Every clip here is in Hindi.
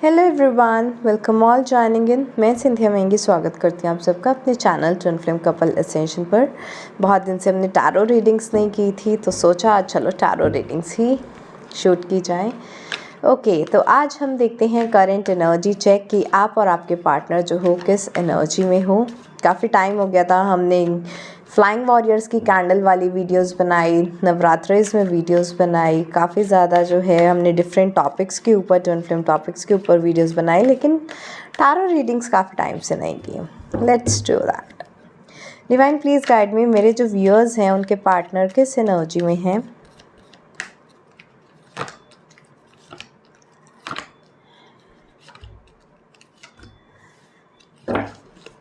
Hello everyone, welcome all joining in. मैं सिंधिया महंगी स्वागत करती हूँ आप सबका अपने channel twin flame couple ascension पर। बहुत दिन से हमने टैरो रीडिंग्स नहीं की थी तो सोचा आज चलो टैरो रीडिंग्स ही शूट की जाए। ओके, तो आज हम देखते हैं करंट एनर्जी चेक कि आप और आपके पार्टनर जो हो किस एनर्जी में हो। काफ़ी टाइम हो गया था, हमने फ्लाइंग वॉरियर्स की कैंडल वाली वीडियोस बनाई, नवरात्रिज में वीडियोस बनाई, काफ़ी ज़्यादा जो है हमने डिफरेंट टॉपिक्स के ऊपर, ट्विन फ्लेम टॉपिक्स के ऊपर वीडियोस बनाई, लेकिन टैरो रीडिंग्स काफ़ी टाइम से नहीं की। Let's do that. Divine please guide me, मेरे जो व्यूअर्स हैं उनके पार्टनर किस एनर्जी में हैं।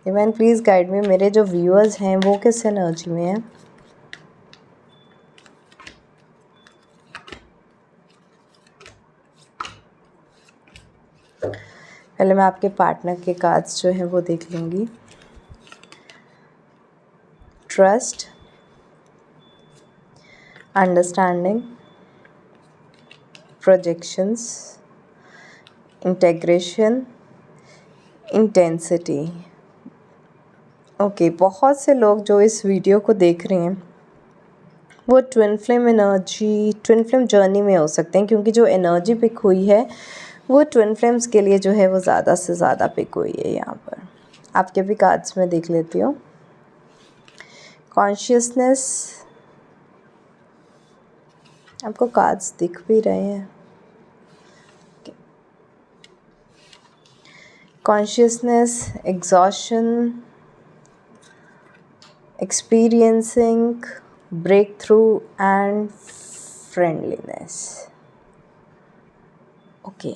डिवाइन प्लीज़ गाइड मी, मेरे जो व्यूअर्स हैं वो किस एनर्जी में हैं। पहले मैं आपके पार्टनर के कार्ड्स जो हैं वो देख लूँगी। Trust, understanding, projections, integration, intensity. Okay, बहुत से लोग जो इस वीडियो को देख रहे हैं वो twin flame energy, twin flame journey में हो सकते हैं, क्योंकि जो एनर्जी पिक हुई है वो ट्विन फ्लेम्स के लिए जो है वो ज़्यादा से ज़्यादा पिक हुई है। यहाँ पर आपके भी कार्ड्स में देख लेती हूँ। कॉन्शियसनेस, आपको कार्ड्स दिख भी रहे हैं। Consciousness, exhaustion, experiencing breakthrough and friendliness. Okay,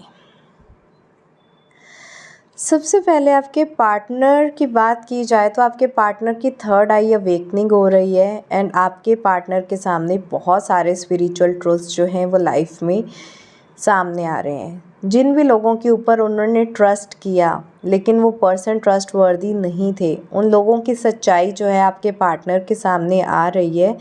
सबसे पहले आपके पार्टनर की बात की जाए तो आपके पार्टनर की थर्ड आई अवेकनिंग हो रही है एंड आपके पार्टनर के सामने बहुत सारे स्पिरिचुअल ट्रूथ्स जो हैं वो लाइफ में सामने आ रहे हैं। जिन भी लोगों के ऊपर उन्होंने ट्रस्ट किया लेकिन वो पर्सन ट्रस्ट वर्दी नहीं थे, उन लोगों की सच्चाई जो है आपके पार्टनर के सामने आ रही है।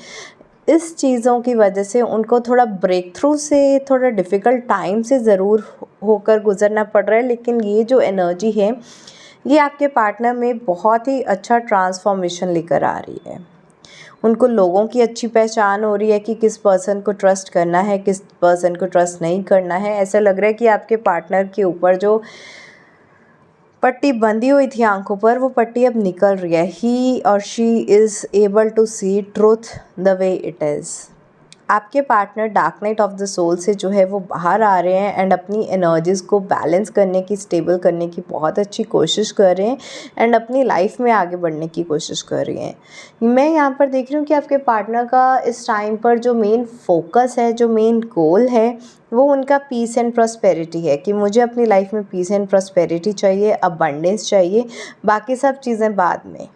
इस चीज़ों की वजह से उनको थोड़ा ब्रेक थ्रू से, थोड़ा डिफ़िकल्ट टाइम से ज़रूर होकर गुज़रना पड़ रहा है, लेकिन ये जो एनर्जी है ये आपके पार्टनर में बहुत ही अच्छा ट्रांसफॉर्मेशन लेकर आ रही है। उनको लोगों की अच्छी पहचान हो रही है कि किस पर्सन को ट्रस्ट करना है, किस पर्सन को ट्रस्ट नहीं करना है। ऐसा लग रहा है कि आपके पार्टनर के ऊपर जो पट्टी बंधी हुई थी आंखों पर, वो पट्टी अब निकल रही है। ही और she is able to see truth the way it is. आपके partner dark night of the soul से जो है वो बाहर आ रहे हैं एंड अपनी एनर्जीज़ को बैलेंस करने की, स्टेबल करने की बहुत अच्छी कोशिश कर रहे हैं एंड अपनी लाइफ में आगे बढ़ने की कोशिश कर रही हैं। मैं यहाँ पर देख रही हूँ कि आपके पार्टनर का इस टाइम पर जो मेन फोकस है, जो मेन गोल है, वो उनका पीस एंड प्रॉस्पेरिटी है कि मुझे अपनी लाइफ में पीस एंड प्रॉस्पेरिटी चाहिए, अबंडेंस चाहिए, बाकी सब चीज़ें बाद में,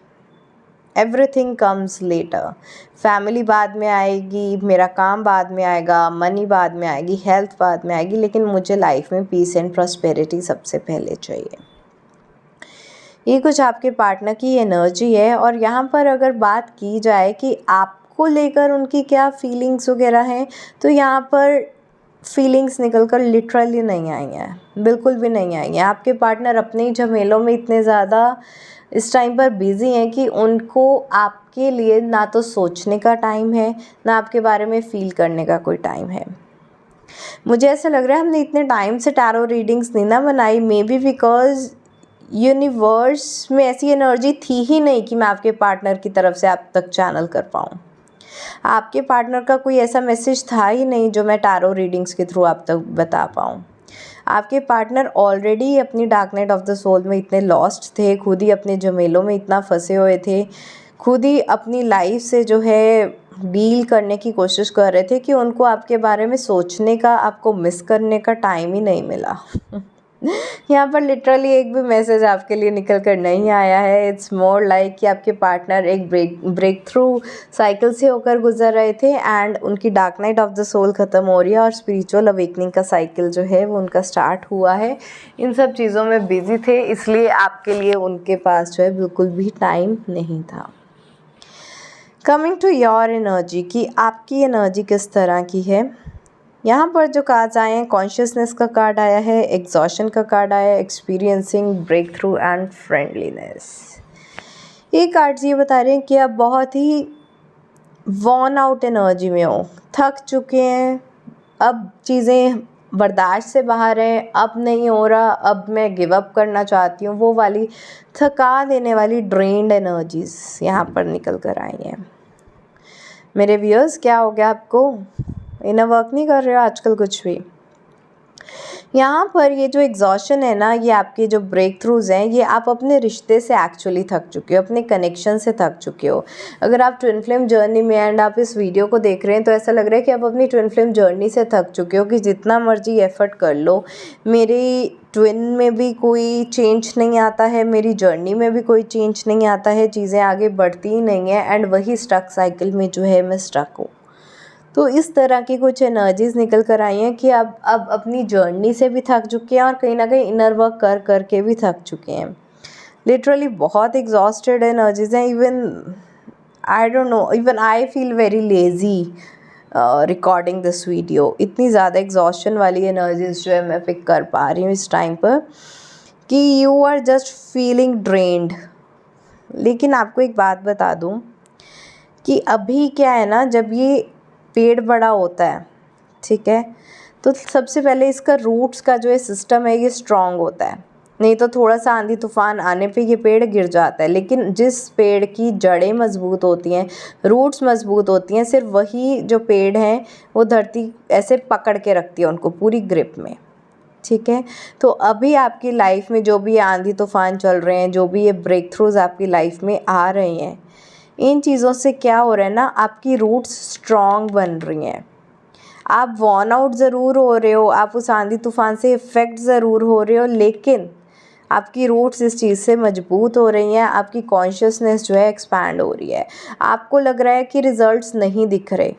एवरीथिंग कम्स लेटर। फैमिली बाद में आएगी, मेरा काम बाद में आएगा, मनी बाद में आएगी, हेल्थ बाद में आएगी, लेकिन मुझे लाइफ में पीस एंड प्रॉस्पेरिटी सबसे पहले चाहिए। ये कुछ आपके पार्टनर की एनर्जी है। और यहाँ पर अगर बात की जाए कि आपको लेकर उनकी क्या फीलिंग्स वगैरह हैं, तो यहाँ पर फीलिंग्स निकल कर लिटरली नहीं आई हैं, बिल्कुल भी नहीं आई हैं। आपके पार्टनर अपने ही झमेलों में इतने ज़्यादा इस टाइम पर बिज़ी हैं कि उनको आपके लिए ना तो सोचने का टाइम है, ना आपके बारे में फ़ील करने का कोई टाइम है। मुझे ऐसा लग रहा है हमने इतने टाइम से टैरो रीडिंग्स नहीं ना बनाई, मे बी बिकॉज यूनिवर्स में ऐसी एनर्जी थी ही नहीं कि मैं आपके पार्टनर की तरफ से आप तक चैनल कर पाऊँ। आपके पार्टनर का कोई ऐसा मैसेज था ही नहीं जो मैं टैरो रीडिंग्स के थ्रू आप तक बता पाऊँ। आपके पार्टनर ऑलरेडी अपनी dark night of the soul में इतने लॉस्ट थे, खुद ही अपने झमेलों में इतना फंसे हुए थे, खुद ही अपनी लाइफ से जो है डील करने की कोशिश कर रहे थे कि उनको आपके बारे में सोचने का, आपको मिस करने का टाइम ही नहीं मिला। यहाँ पर लिटरली एक भी मैसेज आपके लिए निकल कर नहीं आया है। इट्स मोर लाइक कि आपके पार्टनर एक ब्रेक थ्रू साइकिल से होकर गुजर रहे थे एंड उनकी dark night of the soul ख़त्म हो रही है और स्पिरिचुअल अवेकनिंग का साइकिल जो है वो उनका स्टार्ट हुआ है। इन सब चीज़ों में बिजी थे, इसलिए आपके लिए उनके पास जो है बिल्कुल भी टाइम नहीं था। कमिंग टू योर एनर्जी, कि आपकी एनर्जी किस तरह की है। यहाँ पर जो कार्ड्स आए हैं, कॉन्शियसनेस का कार्ड आया है, एग्जॉशन का कार्ड आया है, experiencing breakthrough and friendliness. ये कार्ड्स ये बता रहे हैं कि आप बहुत ही वॉर्न आउट एनर्जी में हो, थक चुके हैं, अब चीज़ें बर्दाश्त से बाहर हैं, अब नहीं हो रहा, अब मैं गिव अप करना चाहती हूँ। वो वाली थका देने वाली ड्रेन्ड एनर्जीज़ यहाँ पर निकल कर आई हैं। मेरे व्यूअर्स, क्या हो गया आपको? इनर वर्क नहीं कर रहे हो आजकल कुछ भी? यहाँ पर ये जो एग्जॉशन है ना, ये आपके जो ब्रेक थ्रूज़ हैं, ये आप अपने रिश्ते से एक्चुअली थक चुके हो, अपने कनेक्शन से थक चुके हो। अगर आप ट्विन फ्लेम जर्नी में एंड आप इस वीडियो को देख रहे हैं तो ऐसा लग रहा है कि आप अपनी ट्विन फ्लेम जर्नी से थक चुके हो कि जितना मर्जी एफर्ट कर लो, मेरी ट्विन में भी कोई चेंज नहीं आता है, मेरी जर्नी में भी कोई चेंज नहीं आता है, चीज़ें आगे बढ़ती ही नहीं है एंड वही स्टक साइकिल में जो है मैं स्टक हूँ। तो इस तरह की कुछ एनर्जीज़ निकल कर आई हैं कि अब अपनी जर्नी से भी थक चुके हैं और कहीं ना कहीं इनर वर्क कर कर के भी थक चुके हैं। लिटरली बहुत एग्जॉस्टेड एनर्जीज़ हैं। Even I don't know, even I feel very lazy recording this video. इतनी ज़्यादा एग्जॉशन वाली एनर्जीज़ जो है मैं पिक कर पा रही हूँ इस टाइम पर कि you are just feeling drained. लेकिन आपको एक बात बता दूँ कि अभी क्या है ना, जब ये पेड़ बड़ा होता है, ठीक है, तो सबसे पहले इसका रूट्स का जो है सिस्टम है ये स्ट्रॉन्ग होता है। नहीं तो थोड़ा सा आंधी तूफान आने पे ये पेड़ गिर जाता है। लेकिन जिस पेड़ की जड़ें मजबूत होती हैं, रूट्स मजबूत होती हैं, सिर्फ वही जो पेड़ हैं वो धरती ऐसे पकड़ के रखती है उनको पूरी ग्रिप में, ठीक है। तो अभी आपकी लाइफ में जो भी आंधी तूफान चल रहे हैं, जो भी ये ब्रेक थ्रूज आपकी लाइफ में आ रहे हैं, इन चीज़ों से क्या हो रहा है ना, आपकी रूट्स स्ट्रॉन्ग बन रही हैं। आप वॉर्न आउट ज़रूर हो रहे हो, आप उस आंधी तूफान से इफ़ेक्ट ज़रूर हो रहे हो, लेकिन आपकी रूट्स इस चीज़ से मजबूत हो रही हैं। आपकी कॉन्शियसनेस जो है एक्सपैंड हो रही है। आपको लग रहा है कि रिज़ल्ट्स नहीं दिख रहे,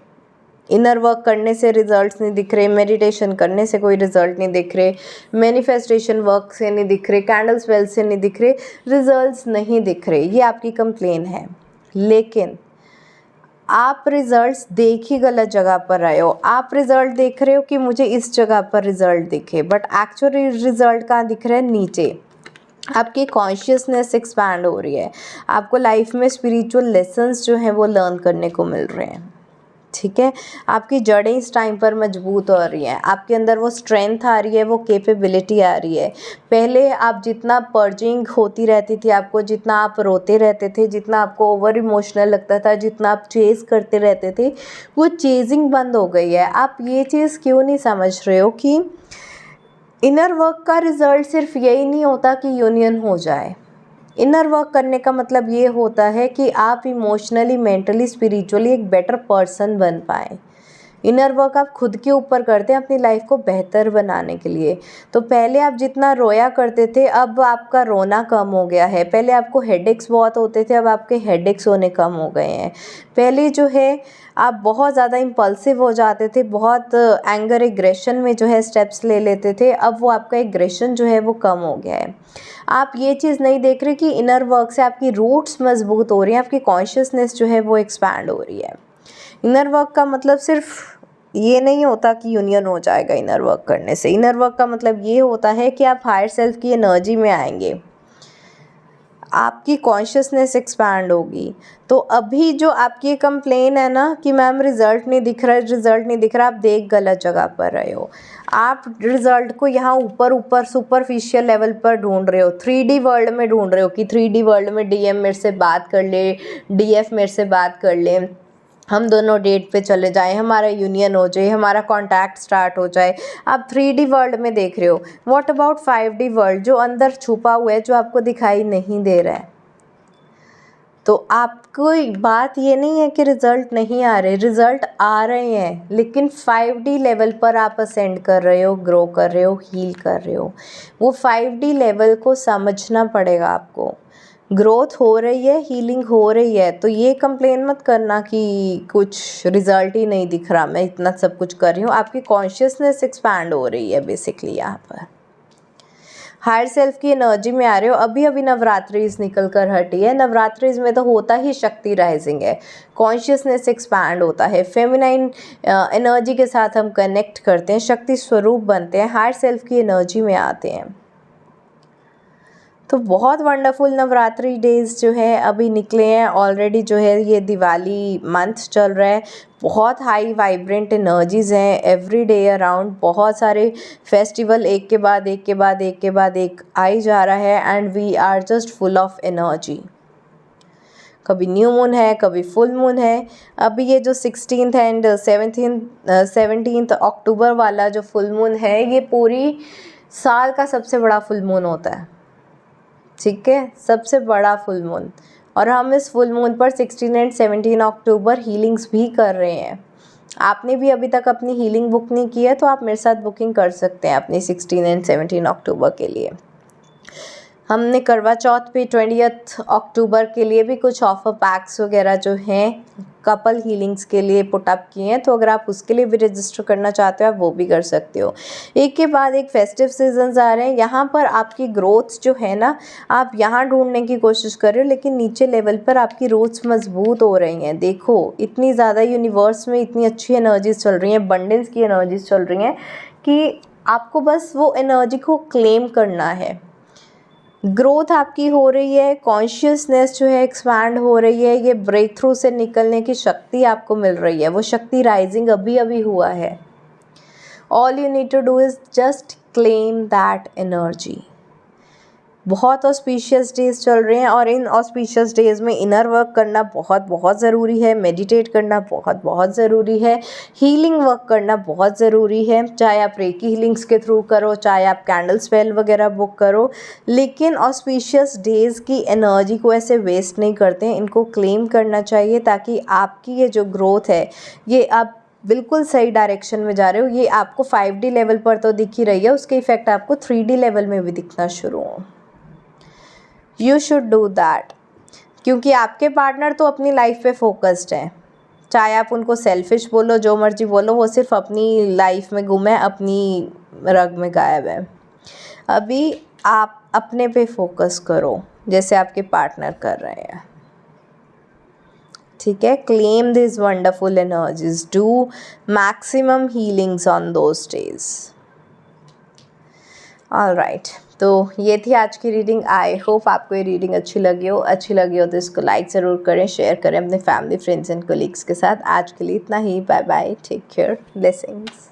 इनर वर्क करने से रिज़ल्ट्स नहीं दिख रहे, मेडिटेशन करने से कोई रिज़ल्ट नहीं दिख रहे, मैनिफेस्टेशन वर्क से नहीं दिख रहे, कैंडल स्पेल से नहीं दिख रहे, रिज़ल्ट्स नहीं दिख रहे, ये आपकी कंप्लेन है। लेकिन आप रिज़ल्ट्स देख ही गलत जगह पर रहे हो। आप रिज़ल्ट देख रहे हो कि मुझे इस जगह पर रिज़ल्ट दिखे, बट एक्चुअली रिज़ल्ट कहाँ दिख रहा है? नीचे। आपकी कॉन्शियसनेस एक्सपैंड हो रही है, आपको लाइफ में स्पिरिचुअल लेसन्स जो हैं वो लर्न करने को मिल रहे हैं, ठीक है। आपकी जड़ें इस टाइम पर मजबूत हो रही हैं, आपके अंदर वो स्ट्रेंथ आ रही है, वो कैपेबिलिटी आ रही है। पहले आप जितना पर्जिंग होती रहती थी आपको, जितना आप रोते रहते थे, जितना आपको ओवर इमोशनल लगता था, जितना आप चेज़ करते रहते थे, वो चेजिंग बंद हो गई है। आप ये चीज़ क्यों नहीं समझ रहे हो कि इनर वर्क का रिज़ल्ट सिर्फ यही नहीं होता कि यूनियन हो जाए। इनर वर्क करने का मतलब ये होता है कि आप इमोशनली, मेंटली, स्पिरिचुअली एक बेटर पर्सन बन पाए। इनर वर्क आप खुद के ऊपर करते हैं अपनी लाइफ को बेहतर बनाने के लिए। तो पहले आप जितना रोया करते थे, अब आपका रोना कम हो गया है। पहले आपको हेडेक्स बहुत होते थे, अब आपके हेडेक्स होने कम हो गए हैं। पहले जो है आप बहुत ज़्यादा इम्पल्सिव हो जाते थे, बहुत एंगर एग्रेशन में जो है स्टेप्स ले लेते थे, अब वो आपका एग्रेशन जो है वो कम हो गया है। आप ये चीज़ नहीं देख रहे कि इनर वर्क से आपकी रूट्स मजबूत हो रही हैं, आपकी कॉन्शियसनेस जो है वो एक्सपैंड हो रही है। इनर वर्क का मतलब सिर्फ ये नहीं होता कि यूनियन हो जाएगा इनर वर्क करने से। इनर वर्क का मतलब ये होता है कि आप हायर सेल्फ की एनर्जी में आएंगे, आपकी कॉन्शियसनेस एक्सपैंड होगी। तो अभी जो आपकी कंप्लेन है ना कि मैम रिज़ल्ट नहीं दिख रहा, रिज़ल्ट नहीं दिख रहा, आप देख गलत जगह पर रहे हो। आप रिज़ल्ट को यहाँ ऊपर ऊपर सुपरफिशियल लेवल पर ढूंढ रहे हो, 3D वर्ल्ड में ढूंढ रहे हो कि 3D वर्ल्ड में DM मेरे से बात कर ले, DF मेरे से बात कर ले, हम दोनों डेट पे चले जाएं, हमारा यूनियन हो जाए, हमारा कांटेक्ट स्टार्ट हो जाए। आप 3D वर्ल्ड में देख रहे हो। व्हाट अबाउट 5D वर्ल्ड जो अंदर छुपा हुआ है, जो आपको दिखाई नहीं दे रहा है? तो आपको बात ये नहीं है कि रिज़ल्ट नहीं आ रहे, रिज़ल्ट आ रहे हैं, लेकिन 5D लेवल पर आप असेंड कर रहे हो, ग्रो कर रहे हो, हील कर रहे हो। वो 5D लेवल को समझना पड़ेगा आपको। ग्रोथ हो रही है, हीलिंग हो रही है, तो ये कंप्लेन मत करना कि कुछ रिज़ल्ट ही नहीं दिख रहा, मैं इतना सब कुछ कर रही हूँ। आपकी कॉन्शियसनेस एक्सपैंड हो रही है बेसिकली यहाँ पर। हायर सेल्फ की एनर्जी में आ रहे हो। अभी अभी नवरात्रिज निकल कर हटी है। नवरात्रिज में तो होता ही शक्ति राइजिंग है, कॉन्शियसनेस एक्सपैंड होता है, फेमिनाइन एनर्जी के साथ हम कनेक्ट करते हैं, शक्ति स्वरूप बनते हैं, हायर सेल्फ की एनर्जी में आते हैं। तो बहुत वंडरफुल नवरात्रि डेज़ जो है अभी निकले हैं ऑलरेडी। जो है ये दिवाली मंथ चल रहा है, बहुत हाई वाइब्रेंट एनर्जीज़ हैं एवरी डे अराउंड। बहुत सारे फेस्टिवल एक के बाद एक के बाद एक के बाद एक आई जा रहा है and we are just full of energy. कभी न्यू मून है, कभी फुल मून है। अभी ये जो 16th एंड 17th अक्टूबर वाला जो फुल मून है, ये पूरी साल का सबसे बड़ा फुल मून होता है, ठीक है, सबसे बड़ा फुल मून। और हम इस फुल मून पर 16 एंड 17 अक्टूबर हीलिंग्स भी कर रहे हैं। आपने भी अभी तक अपनी हीलिंग बुक नहीं की है तो आप मेरे साथ बुकिंग कर सकते हैं अपनी 16 एंड 17 अक्टूबर के लिए। हमने करवा चौथ पे 20 अक्टूबर के लिए भी कुछ ऑफर पैक्स वगैरह जो हैं कपल हीलिंग्स के लिए पुट अप किए हैं, तो अगर आप उसके लिए भी रजिस्टर करना चाहते हो आप वो भी कर सकते हो। एक के बाद एक फेस्टिव सीजन्स आ रहे हैं, यहाँ पर आपकी ग्रोथ जो है ना, आप यहाँ ढूंढने की कोशिश कर रहे हो लेकिन नीचे लेवल पर आपकी रूट्स मजबूत हो रही हैं। देखो इतनी ज़्यादा यूनिवर्स में इतनी अच्छी एनर्जीज चल रही हैं, अबंडेंस की एनर्जीज चल रही हैं कि आपको बस वो एनर्जी को क्लेम करना है। ग्रोथ आपकी हो रही है, कॉन्शियसनेस जो है एक्सपैंड हो रही है, ये ब्रेक थ्रू से निकलने की शक्ति आपको मिल रही है। वो शक्ति राइजिंग अभी अभी हुआ है। All you need to do is just claim that energy. बहुत ऑस्पिशियस डेज़ चल रहे हैं और इन ऑस्पिशियस डेज़ में इनर वर्क करना बहुत बहुत ज़रूरी है, मेडिटेट करना बहुत बहुत ज़रूरी है, हीलिंग वर्क करना बहुत ज़रूरी है। चाहे आप रेकी हीलिंग्स के थ्रू करो, चाहे आप कैंडल स्पेल वगैरह बुक करो, लेकिन ऑस्पिशियस डेज़ की एनर्जी को ऐसे वेस्ट नहीं करते हैं, इनको क्लेम करना चाहिए ताकि आपकी ये जो ग्रोथ है ये आप बिल्कुल सही डायरेक्शन में जा रहे हो। ये आपको 5D लेवल पर तो दिख ही रही है, उसके इफ़ेक्ट आपको 3D लेवल में भी दिखना शुरू हो। यू शुड डू दैट, क्योंकि आपके पार्टनर तो अपनी लाइफ पे फोकस्ड हैं। चाहे आप उनको सेल्फिश बोलो, जो मर्जी बोलो, वो सिर्फ अपनी लाइफ में गुम है, अपनी रग में गायब है। अभी आप अपने पे फोकस करो जैसे आपके पार्टनर कर रहे हैं, ठीक है। Claim this wonderful energies, do maximum healings on those days. Alright, तो ये थी आज की रीडिंग। आई होप आपको ये रीडिंग अच्छी लगी हो तो इसको लाइक ज़रूर करें, शेयर करें अपने फैमिली, फ्रेंड्स एंड कोलीग्स के साथ। आज के लिए इतना ही। Bye bye, take care, blessings.